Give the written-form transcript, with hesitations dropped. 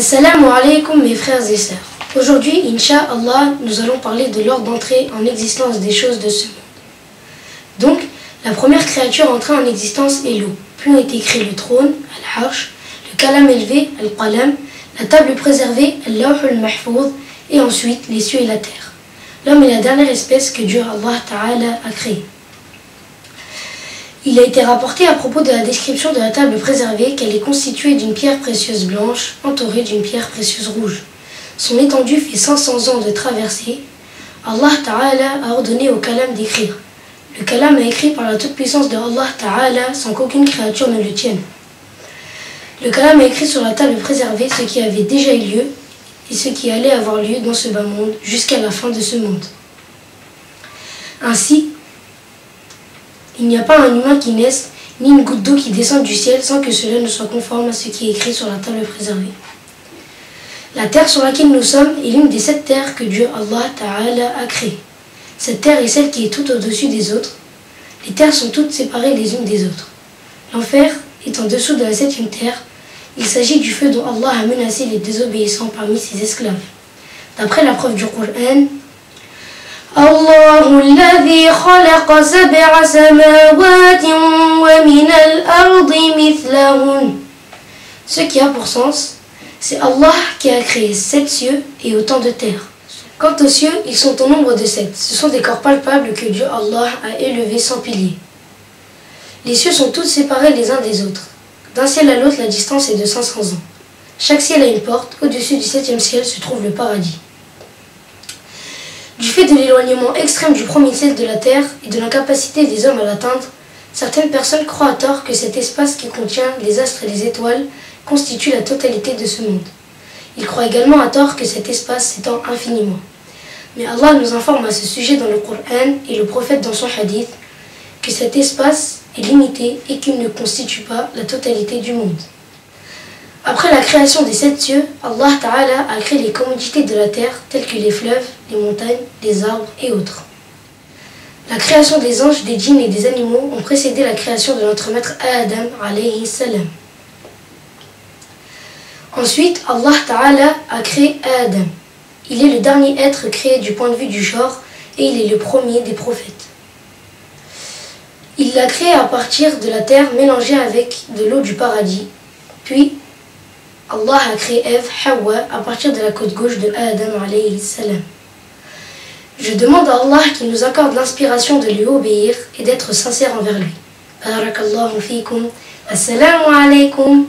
Assalamu alaikum mes frères et sœurs. Aujourd'hui, Inch'Allah, nous allons parler de l'ordre d'entrée en existence des choses de ce monde. Donc, la première créature entrée en existence est l'eau. Puis ont été créés le trône, Al-Arsh, le kalam élevé, Al-Qalam, la table préservée, Al-Lawh al-Mahfouz, et ensuite les cieux et la terre. L'homme est la dernière espèce que Dieu Allah Ta'ala a créée. Il a été rapporté à propos de la description de la table préservée qu'elle est constituée d'une pierre précieuse blanche entourée d'une pierre précieuse rouge. Son étendue fait 500 ans de traversée. Allah Ta'ala a ordonné au kalam d'écrire. Le kalam est écrit par la toute-puissance de Allah Ta'ala sans qu'aucune créature ne le tienne. Le kalam a écrit sur la table préservée ce qui avait déjà eu lieu et ce qui allait avoir lieu dans ce bas monde jusqu'à la fin de ce monde. Ainsi, il n'y a pas un humain qui naisse, ni une goutte d'eau qui descende du ciel sans que cela ne soit conforme à ce qui est écrit sur la table préservée. La terre sur laquelle nous sommes est l'une des 7 terres que Dieu Allah Ta'ala a créées. Cette terre est celle qui est tout au-dessus des autres. Les terres sont toutes séparées les unes des autres. L'enfer est en dessous de la 7e terre. Il s'agit du feu dont Allah a menacé les désobéissants parmi ses esclaves. D'après la preuve du Coran, الله الذي خلق 7 سماوات ومن الأرض مثلهن. Ce qui a pour sens, c'est Allah qui a créé 7 cieux et autant de terres. Quant aux cieux, ils sont au nombre de 7. Ce sont des corps palpables que Dieu Allah a élevés sans piliers. Les cieux sont tous séparés les uns des autres. D'un ciel à l'autre, la distance est de 500 ans. Chaque ciel a une porte. Au-dessus du 7e ciel se trouve le paradis. Du fait de l'éloignement extrême du premier ciel de la terre et de l'incapacité des hommes à l'atteindre, certaines personnes croient à tort que cet espace qui contient les astres et les étoiles constitue la totalité de ce monde. Ils croient également à tort que cet espace s'étend infiniment. Mais Allah nous informe à ce sujet dans le Coran et le prophète dans son hadith que cet espace est limité et qu'il ne constitue pas la totalité du monde. Après la création des 7 cieux, Allah Ta'ala a créé les commodités de la terre telles que les fleuves, les montagnes, les arbres et autres. La création des anges, des djinns et des animaux ont précédé la création de notre maître Adam alayhi salam. Ensuite, Allah Ta'ala a créé Adam. Il est le dernier être créé du point de vue du genre et il est le premier des prophètes. Il l'a créé à partir de la terre mélangée avec de l'eau du paradis. Puis, Allah a créé Ève, Hawa, à partir de la côte gauche de Adam alayhi salam. Je demande à Allah qu'il nous accorde l'inspiration de lui obéir et d'être sincère envers lui. Barakallahu fikum. Assalamu alaikum.